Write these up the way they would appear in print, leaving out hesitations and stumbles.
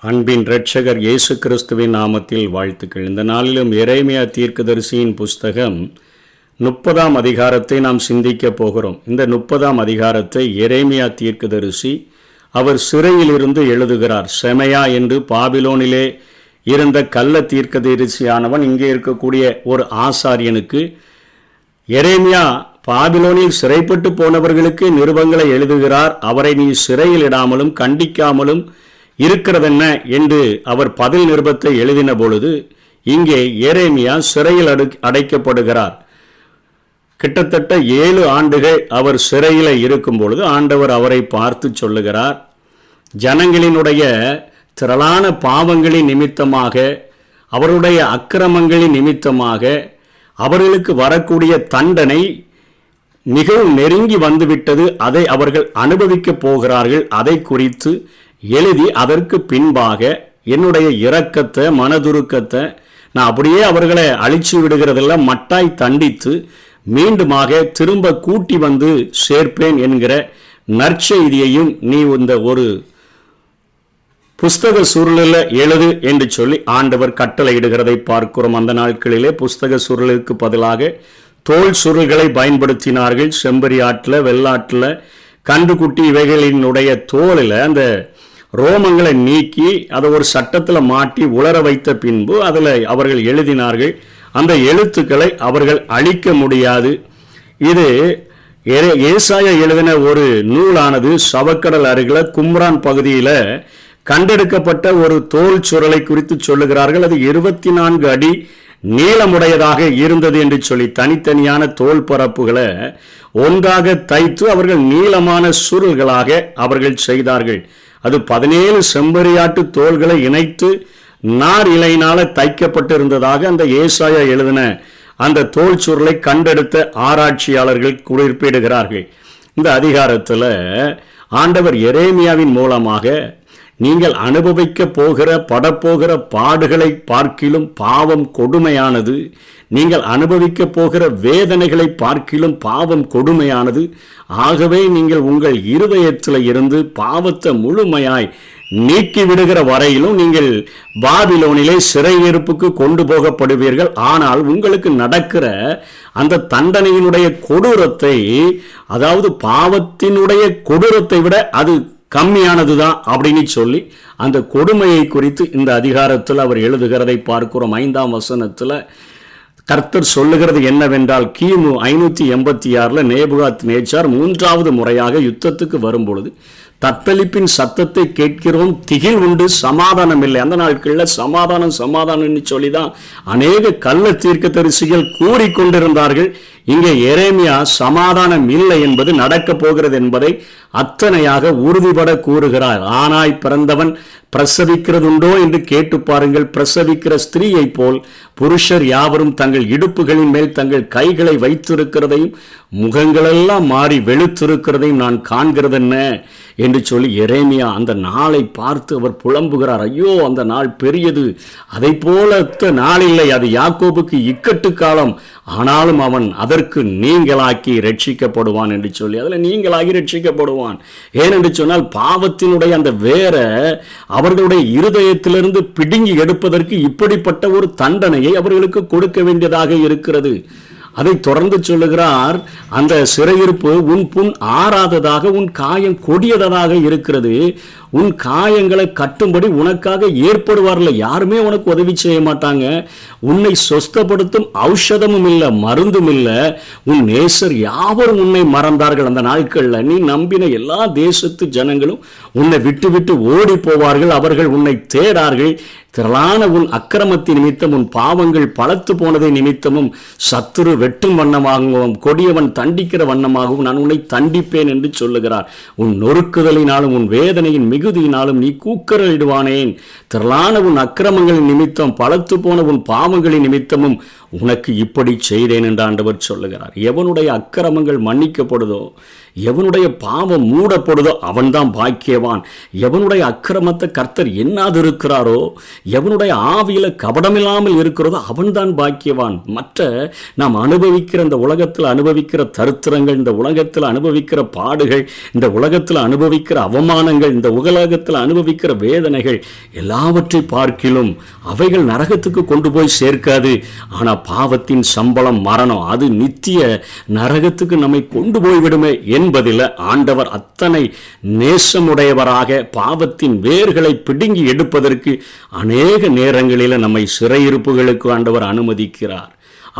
அன்பின் இரட்சகர் இயேசு கிறிஸ்துவின் நாமத்தில் வாழ்த்துக்கள். இந்த நாளிலும் எரேமியா தீர்க்கதரிசியின் புஸ்தகம் 30ஆம் அதிகாரத்தை நாம் சிந்திக்கப் போகிறோம். இந்த 30ஆம் அதிகாரத்தை எரேமியா தீர்க்கதரிசி அவர் சிறையிலிருந்து எழுதுகிறார். செமையா என்று பாபிலோனிலே இருந்த கள்ள தீர்க்கதரிசியானவன் இங்கே இருக்கக்கூடிய ஒரு ஆசாரியனுக்கு எரேமியா பாபிலோனில் சிறைப்பட்டு போனவர்களுக்கு நிருபங்களை எழுதுகிறார். அவரை நீ சிறையில் இடாமலும் கண்டிக்காமலும் இருக்கிறதென்ன என்று அவர் பதில் நிருபத்தை எழுதின பொழுது இங்கே எரேமியா சிறையில் அடைக்கப்படுகிறார். கிட்டத்தட்ட 7 ஆண்டுகள் அவர் சிறையில் இருக்கும் பொழுது ஆண்டவர் அவரை பார்த்து சொல்லுகிறார், ஜனங்களினுடைய திரளான பாவங்களின் நிமித்தமாக, அவருடைய அக்கிரமங்களின் நிமித்தமாக அவர்களுக்கு வரக்கூடிய தண்டனை மிகவும் நெருங்கி வந்துவிட்டது. அதை அவர்கள் அனுபவிக்கப் போகிறார்கள். அதை குறித்து எழுதி அதற்கு பின்பாக என்னுடைய இரக்கத்தை, மனதுருக்கத்தை நான் அப்படியே அவர்களை அழிச்சு விடுகிறதெல்லாம் மட்டாய் தண்டித்து மீண்டுமாக திரும்ப கூட்டி வந்து சேர்ப்பேன் என்கிற நற்செய்தியையும் நீ இந்த ஒரு புஸ்தக சுருளில் எழுது என்று சொல்லி ஆண்டவர் கட்டளையிடுகிறதை பார்க்கிறோம். அந்த நாட்களிலே புஸ்தக சுருளுக்கு பதிலாக தோல் சுருள்களை பயன்படுத்தினார்கள். செம்பரி ஆட்டில், வெள்ளாட்டில், கன்றுக்குட்டி இவைகளினுடைய தோலில் அந்த ரோமங்களை நீக்கி அதை ஒரு சட்டத்தில் மாட்டி உலர வைத்த பின்பு அதில் அவர்கள் எழுதினார்கள். அந்த எழுத்துக்களை அவர்கள் அழிக்க முடியாது. இது ஏசாயா எழுதின ஒரு நூலானது சவக்கடல் அருகில் கும்ரான் பகுதியில் கண்டெடுக்கப்பட்ட ஒரு தோல் சுருளை குறித்து சொல்லுகிறார்கள். அது 24 அடி நீளமுடையதாக இருந்தது என்று சொல்லி தனித்தனியான தோல் பரப்புகளை ஒன்றாக தைத்து அவர்கள் நீளமான சுருள்களாக அவர்கள் செய்தார்கள். அது 17 செம்பரியாட்டு தோள்களை இணைத்து நார் இலையினால தைக்கப்பட்டிருந்ததாக அந்த ஏசாயா எழுதின அந்த தோல் சுருளை கண்டெடுத்த ஆராய்ச்சியாளர்கள் குறிப்பிடுகிறார்கள். இந்த அதிகாரத்தில் ஆண்டவர் எரேமியாவின் மூலமாக நீங்கள் அனுபவிக்க போகிற படப்போகிற பாடுகளை பார்க்கிலும் பாவம் கொடுமையானது, நீங்கள் அனுபவிக்க போகிற வேதனைகளை பார்க்கிலும் பாவம் கொடுமையானது. ஆகவே நீங்கள் உங்கள் இருதயத்தில் இருந்து பாவத்தை முழுமையாய் நீக்கி விடுகிற வரையிலும் நீங்கள் பாபிலோனிலே சிறையிருப்புக்கு கொண்டு போகப்படுவீர்கள். ஆனால் உங்களுக்கு நடக்கிற அந்த தண்டனையினுடைய கொடூரத்தை, அதாவது பாவத்தினுடைய கொடூரத்தை விட அது கம்மியானதுதான் அப்படின்னு சொல்லி அந்த கொடுமையை குறித்து இந்த அதிகாரத்தில் அவர் எழுதுகிறதை பார்க்கிறோம். 5ஆம் வசனத்தில் கர்த்தர் சொல்லுகிறது என்னவென்றால், கிமு 586 நேபுகாத் நேச்சார் 3வது முறையாக யுத்தத்துக்கு வரும்பொழுது தத்தளிப்பின் சத்தத்தை கேட்கிறோம், திகில் உண்டு, சமாதானம் இல்லை. அந்த நாட்களில் சமாதானம் சொல்லி தான் அநேக கள்ள தீர்க்கதரிசிகள் கூறிக்கொண்டிருந்தார்கள். இங்கே எரேமியா சமாதானம் இல்லை என்பது நடக்கப் போகிறது என்பதை அத்தனையாக உறுதிபட கூறுகிறார். ஆனாய் பிறந்தவன் பிரசவிக்கிறதுண்டோ என்று கேட்டு பாருங்கள். பிரசவிக்கிற ஸ்திரீயை போல் புருஷர் யாவரும் தங்கள் இடுப்புகளின் மேல் தங்கள் கைகளை வைத்திருக்கிறதையும் முகங்களெல்லாம் மாறி வெளுத்திருக்கிறதையும் நான் காண்கிறது என்ன என்று சொல்லி எரேமியா அந்த நாளை பார்த்து அவர் புலம்புகிறார். ஐயோ, அந்த நாள் பெரியது, அதை போல நாள் இல்லை, அது யாக்கோபுக்கு இக்கட்டு காலம், ஆனாலும் அவன் அதற்கு நீங்களாக்கி ரட்சிக்கப்படுவான் என்று சொல்லி அதில் நீங்களாகி ரட்சிக்கப்படுவான். ஏனென்று சொன்னால் பாவத்தினுடைய அந்த வேற அவர்களுடைய இருதயத்திலிருந்து பிடுங்கி எடுப்பதற்கு இப்படிப்பட்ட ஒரு தண்டனையை அவர்களுக்கு கொடுக்க வேண்டியதாக இருக்கிறது. அதை தொடர்ந்து சொல்லுகிறார், அந்த சிறையிருப்பு உன் புண் ஆறாததாக, உன் காயம் கொடியதாக இருக்கிறது. உன் காயங்களை கட்டும்படி உனக்காக ஏற்படுவார்ல, யாருமே உனக்கு உதவி செய்ய மாட்டாங்க. உன்னை சொஸ்தப்படுத்தும் ஔஷதமும் இல்லை, மருந்தும் இல்லை. உன் நேசர் யாவரும் உன்னை மறந்தார்கள். அந்த நாட்களில் நீ நம்பின எல்லா தேசத்து ஜனங்களும் உன்னை விட்டு விட்டு ஓடி போவார்கள். அவர்கள் உன்னை தேடார்கள். திரளான உன் அக்கிரமத்தின் நிமித்தம், உன் பாவங்கள் பலத்து போனதை நிமித்தமும் சத்துரு வெட்டும் வண்ணமாகவும் கொடியவன் தண்டிக்கிற வண்ணமாகவும் நான் உன்னை தண்டிப்பேன் என்று சொல்லுகிறார். உன் நொறுக்குதலினாலும் உன் வேதனையின் மிகுதியினாலும் நீ கூக்கரலிடுவானேன். திரளான உன் அக்கிரமங்களின் நிமித்தம் பலத்து போன உன் பாவங்களின் நிமித்தமும் உனக்கு இப்படி செய்தேன் என்று ஆண்டவர் சொல்லுகிறார். எவனுடைய அக்கிரமங்கள் மன்னிக்கப்படுதோ, எவனுடைய பாவம் மூடப்படுதோ அவன்தான் பாக்கியவான். எவனுடைய அக்கிரமத்தை கர்த்தர் எண்ணாது இருக்கிறாரோ, எவனுடைய ஆவியில கபடமில்லாமல் இருக்கிறதோ அவன்தான் பாக்கியவான். மற்ற நாம் அனுபவிக்கிற இந்த உலகத்தில் அனுபவிக்கிற தரித்திரங்கள், இந்த உலகத்தில் அனுபவிக்கிற பாடுகள், இந்த உலகத்தில் அனுபவிக்கிற அவமானங்கள், இந்த உலகத்தில் அனுபவிக்கிற வேதனைகள் எல்லாவற்றை பார்க்கிலும் அவைகள் நரகத்துக்கு கொண்டு போய் சேர்க்காது. ஆனால் பாவத்தின் சம்பளம் மரணம், அது நித்திய நரகத்துக்கு நம்மை கொண்டு போய்விடுமே என்பதில் ஆண்டவர் அத்தனை நேசமுடையவராக பாவத்தின் வேர்களை பிடுங்கி எடுப்பதற்கு அநேக நேரங்களில் நம்மை சிறையிருப்புகளுக்கு ஆண்டவர் அனுமதிக்கிறார்.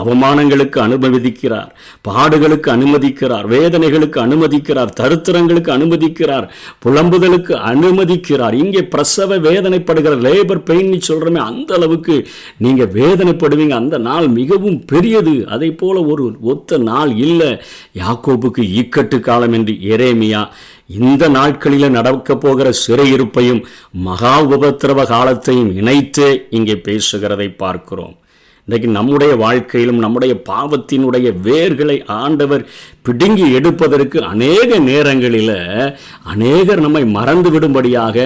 அவமானங்களுக்கு அனுமதிக்கிறார், பாடுகளுக்கு அனுமதிக்கிறார், வேதனைகளுக்கு அனுமதிக்கிறார், தருத்திரங்களுக்கு அனுமதிக்கிறார், புலம்புதலுக்கு அனுமதிக்கிறார். இங்கே பிரசவ வேதனைப்படுகிற லேபர் பெயின் சொல்றமே, அந்த அளவுக்கு நீங்க வேதனைப்படுவீங்க. அந்த நாள் மிகவும் பெரியது. அதை போல ஒரு ஒத்த நாள் இல்லை. யாக்கோபுக்கு இக்கட்டு காலம் என்று எரேமியா இந்த நாட்களில் நடக்க போகிற சிறையிருப்பையும் மகா உபத்திரவ காலத்தையும் இணைத்தே இங்கே பேசுகிறதை பார்க்கிறோம். இன்றைக்கு நம்முடைய வாழ்க்கையிலும் நம்முடைய பாவத்தினுடைய வேர்களை ஆண்டவர் பிடுங்கி எடுப்பதற்கு அநேக நேரங்களில் அநேகர் நம்மை மறந்து விடும்படியாக,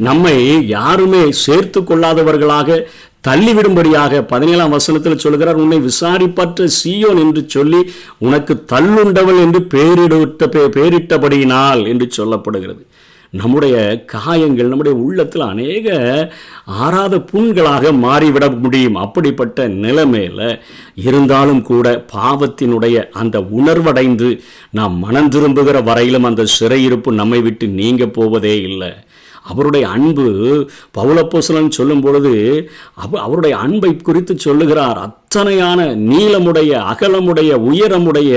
நம்மை யாருமே சேர்த்து கொள்ளாதவர்களாக தள்ளிவிடும்படியாக 17ஆம் வசனத்தில் சொல்கிறார், உன்னை விசாரிப்பற்ற சீயோன் என்று சொல்லி உனக்கு தள்ளுண்டவள் என்று பேரிட்டபடியினால் என்று சொல்லப்படுகிறது. நம்முடைய காயங்கள் நம்முடைய உள்ளத்தில் அநேக ஆறாத புண்களாக மாறிவிட முடியும். அப்படிப்பட்ட நிலைமையில் இருந்தாலும் கூட பாவத்தினுடைய அந்த உணர்வடைந்து நாம் மனம் திரும்புகிற வரையிலும் அந்த சிறையிருப்பு நம்மை விட்டு நீங்க போவதே இல்லை. அவருடைய அன்பு பவுலப்போஸ்தலன் சொல்லும் பொழுது அவருடைய அன்பை குறித்து சொல்லுகிறார். அத்தனையான நீளமுடைய, அகலமுடைய, உயரமுடைய,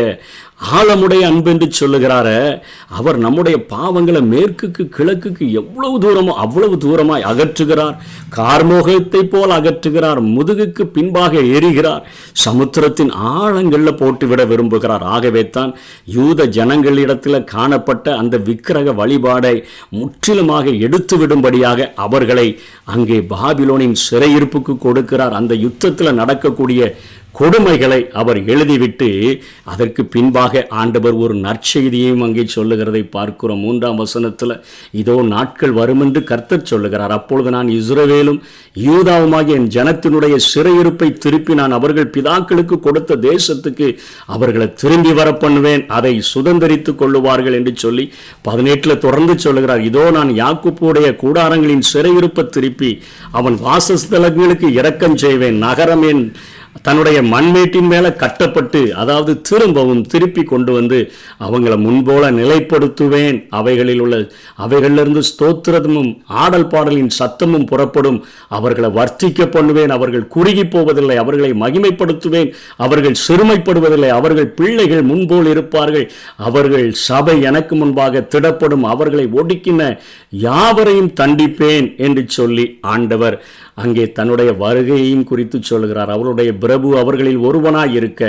ஆழமுடைய அன்பு என்று சொல்லுகிறார. அவர் நம்முடைய பாவங்களை மேற்குக்கு கிழக்குக்கு எவ்வளவு தூரமோ அவ்வளவு தூரமாய் அகற்றுகிறார். கார்மோகத்தை போல் அகற்றுகிறார். முதுகுக்கு பின்பாக எரிகிறார். சமுத்திரத்தின் ஆழங்களில் போட்டுவிட விரும்புகிறார். ஆகவே தான் யூத ஜனங்களிடத்தில் காணப்பட்ட அந்த விக்கிரக வழிபாடை முற்றிலுமாக எடுத்து விடும்படியாக அவர்களை அங்கே பாபிலோனின் சிறையிருப்புக்கு கொடுக்கிறார். அந்த யுத்தத்தில் நடக்கக்கூடிய கொடுமைகளை அவர் எழுதிவிட்டு அதற்கு பின்பாக ஆண்டவர் ஒரு நற்செய்தியையும் அங்கே சொல்லுகிறதை பார்க்கிறோம். 3ஆம் வசனத்தில், இதோ நாட்கள் வரும் என்று கர்த்தர் சொல்லுகிறார், அப்பொழுது நான் இஸ்ரவேலும் யூதாவுமாகிய என் ஜனத்தினுடைய சிறையிருப்பை திருப்பி நான் அவர்கள் பிதாக்களுக்கு கொடுத்த தேசத்துக்கு அவர்களை திரும்பி வர பண்ணுவேன், அதை சுதந்திரித்துக் கொள்ளுவார்கள் என்று சொல்லி 18 தொடர்ந்து சொல்லுகிறார். இதோ நான் யாக்கோபுடைய கூடாரங்களின் சிறையிருப்பை திருப்பி அவன் வாசஸ்தலங்களுக்கு இரக்கம் செய்வேன். நகரம் என் தன்னுடைய மண்மேட்டின் மேல கட்டப்பட்டு, அதாவது திரும்பவும் திருப்பி கொண்டு வந்து அவங்கள முன்போல நிலைப்படுத்துவேன். அவைகளிலிருந்து ஸ்தோத்திரமும் ஆடல் பாடலின் சத்தமும் புறப்படும். அவர்களை வர்த்திக்க பண்ணுவேன். அவர்கள் குறுகி போவதில்லை. அவர்களை மகிமைப்படுத்துவேன். அவர்கள் சிறுமைப்படுவதில்லை. அவர்கள் பிள்ளைகள் முன்போல் இருப்பார்கள். அவர்கள் சபை எனக்கு முன்பாக திடப்படும். அவர்களை ஒடுக்கின யாவரையும் தண்டிப்பேன் என்று சொல்லி ஆண்டவர் அங்கே தன்னுடைய வருகையையும் குறித்து சொல்கிறார். அவருடைய பிரபு அவர்களில் ஒருவனாய் இருக்க,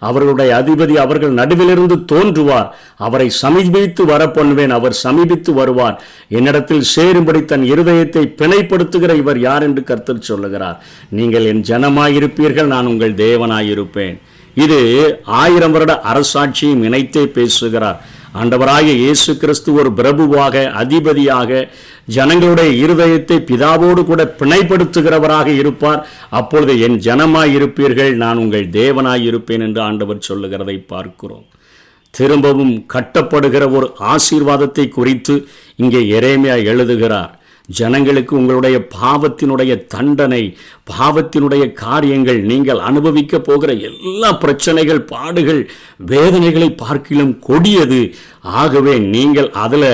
அவர்களுடைய அதிபதி அவர்கள் நடுவிலிருந்து தோன்றுவார். அவரை சமீபித்து வர பண்ணுவேன். அவர் சமீபித்து வருவார். என்னிடத்தில் சேரும்படி தன் இருதயத்தை பிணைப்படுத்துகிற இவர் யார் என்று கர்த்தர் சொல்லுகிறார். நீங்கள் என் ஜனமாயிருப்பீர்கள், நான் உங்கள் தேவனாயிருப்பேன். இது 1000 வருட அரசாட்சியும் இணைத்தே பேசுகிறார். ஆண்டவராகிய இயேசு கிறிஸ்து ஒரு பிரபுவாக, அதிபதியாக ஜனங்களுடைய இருதயத்தை பிதாவோடு கூட பிணைப்படுத்துகிறவராக இருப்பார். அப்பொழுது என் ஜனமாய் இருப்பீர்கள், நான் உங்கள் தேவனாய் இருப்பேன் என்று ஆண்டவர் சொல்லுகிறதை பார்க்கிறோம். திரும்பவும் கட்டப்படுகிற ஒரு ஆசீர்வாதத்தை குறித்து இங்கே எரேமியா எழுதுகிறார். ஜனங்களுக்கு உங்களுடைய பாவத்தினுடைய தண்டனை, பாவத்தினுடைய காரியங்கள், நீங்கள் அனுபவிக்க போகிற எல்லா பிரச்சனைகள், பாடுகள், வேதனைகளை பார்க்கிலும் கொடியது. ஆகவே நீங்கள் அதில்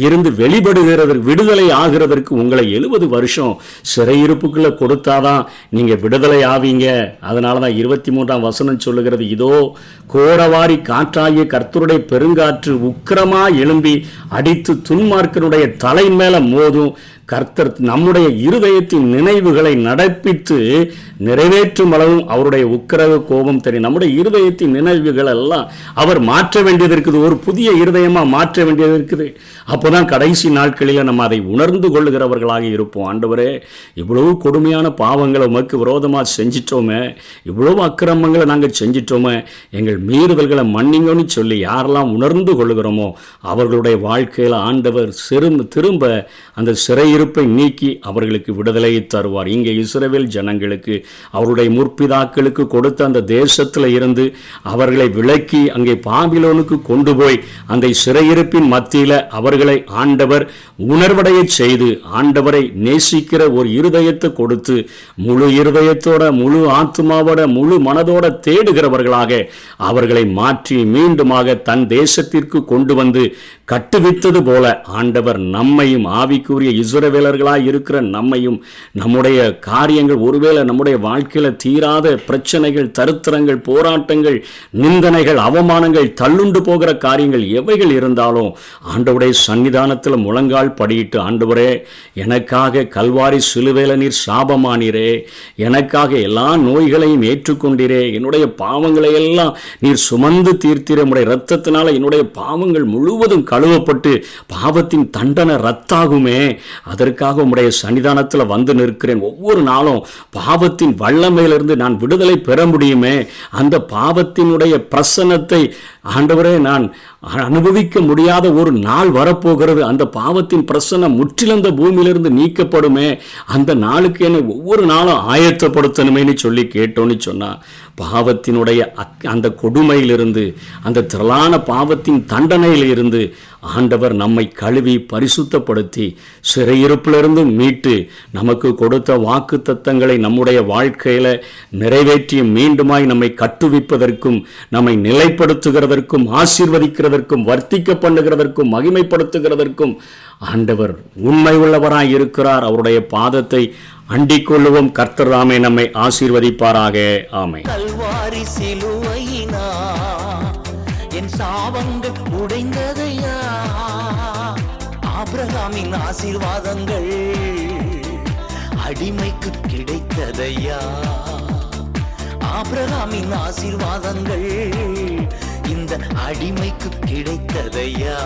இருந்து விடுதலை ஆகிறதற்கு உங்களை 70 வருஷம் சிறையிருப்புக்குள்ளே கொடுத்தாதான் நீங்கள் விடுதலை ஆவீங்க. அதனால தான் 23ஆம் வசனம் சொல்லுகிறது, இதோ கோரவாரி காற்றாகிய கர்த்தருடைய பெருங்காற்று உக்கிரமாய் எழும்பி அடித்து துன்மார்க்கனுடைய தலை மேல மோதும். கர்த்தர் நம்முடைய இருதயத்தின் நினைவுகளை நடப்பித்து நிறைவேற்றும் அளவும் அவருடைய உக்கிரக கோபம் தெரியும். நம்முடைய இருதயத்தின் நினைவுகள் எல்லாம் அவர் மாற்ற வேண்டியது இருக்குது. ஒரு புதிய இருதயமா மாற்ற வேண்டியது இருக்குது. அப்போதான் கடைசி நாட்களில் நம்ம அதை உணர்ந்து கொள்ளுகிறவர்களாக இருப்போம். ஆண்டவரே, இவ்வளவு கொடுமையான பாவங்களை உமக்கு விரோதமாக செஞ்சிட்டோமே, இவ்வளவு அக்கிரமங்களை நாங்கள் செஞ்சிட்டோமே, எங்கள் மீறுதல்களை மன்னிங்கன்னு சொல்லி யாரெல்லாம் உணர்ந்து கொள்ளுகிறோமோ அவர்களுடைய வாழ்க்கையில் ஆண்டவர் திரும்ப அந்த சிறையிருப்பு சிறையிருப்பை நீக்கி அவர்களுக்கு விடுதலையை தருவார். இங்கே இஸ்ரவேல் ஜனங்களுக்கு அவருடைய முற்பிதாக்களுக்கு கொடுத்த அந்த தேசத்தில் இருந்து அவர்களை விலக்கி அங்கே பாபிலோனுக்கு கொண்டு போய் அந்த சிறையிருப்பின் மத்தியில் அவர்களை ஆண்டவர் உணர்வடைய செய்து ஆண்டவரை நேசிக்கிற ஒரு இருதயத்தை கொடுத்து முழு இருதயத்தோட முழு ஆத்மாவோட முழு மனதோட தேடுகிறவர்களாக அவர்களை மாற்றி மீண்டுமாக தன் தேசத்திற்கு கொண்டு வந்து கட்டுவித்தது போல ஆண்டவர் நம்மையும் ஆவிக்குரிய இஸ்ரவேலர்களாய் இருக்கிற நம்மையும் நம்முடைய காரியங்கள் ஒருவேளை நம்முடைய வாழ்க்கையில் தீராத பிரச்சனைகள், தருத்திரங்கள், போராட்டங்கள், நிந்தனைகள், அவமானங்கள், தள்ளுண்டு போகிற காரியங்கள் எவைகள் இருந்தாலும் ஆண்டவருடைய சன்னிதானத்தில் முழங்கால் படியிட்டு, ஆண்டவரே எனக்காக கல்வாரி சிலுவையில நீர் சாபமானீரே, எனக்காக எல்லா நோய்களையும் ஏற்றுக்கொண்டீரே, என்னுடைய பாவங்களை எல்லாம் நீர் சுமந்து தீர்த்தீரே, உம்முடைய இரத்தத்தினால என்னுடைய பாவங்கள் முழுவதும் கழுவப்பட்டு பாவத்தின் தண்டனை ரத்தாகுமே, அதற்காக உம்முடைய சன்னிதானத்தில் வந்து நிற்கிறேன். ஒவ்வொரு நாளும் பாவத்தின் வல்லமையிலிருந்து நான் விடுதலை பெற முடியுமே, அந்த பாவத்தினுடைய பிரசன்னத்தை ஆண்டவரே நான் அனுபவிக்க முடியாத ஒரு நாள் வரப்போகிறது, அந்த பாவத்தின் பிரசன்னம் முற்றிலும் இந்த பூமியிலிருந்து நீக்கப்படுமே, அந்த நாளுக்கு என்னை ஒவ்வொரு நாளும் ஆயத்தப்படுத்தணுமேனு சொல்லி கேட்டோன்னு சொன்னா, பாவத்தினுடைய அந்த கொடுமையிலிருந்து, அந்த திரளான பாவத்தின் தண்டனையில் இருந்து ஆண்டவர் நம்மை கழுவி பரிசுத்தப்படுத்தி சிறையிருப்பிலிருந்து மீட்டு நமக்கு கொடுத்த வாக்கு தத்தங்களை நம்முடைய வாழ்க்கையில நிறைவேற்றி மீண்டுமாய் நம்மை கட்டுவிப்பதற்கும், நம்மை நிலைப்படுத்துகிறதற்கும், ஆசீர்வதிக்கிறதற்கும், வர்த்திக்க பண்ணுகிறதற்கும், மகிமைப்படுத்துகிறதற்கும் ஆண்டவர் உண்மை உள்ளவராய் இருக்கிறார். அவருடைய பாதத்தை அண்டிக் கொள்ளுவோம். கர்த்தர் தாமே நம்மை ஆசீர்வதிப்பாராக. ஆமென். கல்வாரி சிலுவையினா என் சாபங்கள் உடைந்ததையா, ஆபிரகாமின் ஆசீர்வாதங்கள் அடிமைக்கு கிடைத்ததையா, ஆபிரகாமின் ஆசீர்வாதங்கள் இந்த அடிமைக்கு கிடைத்ததையா.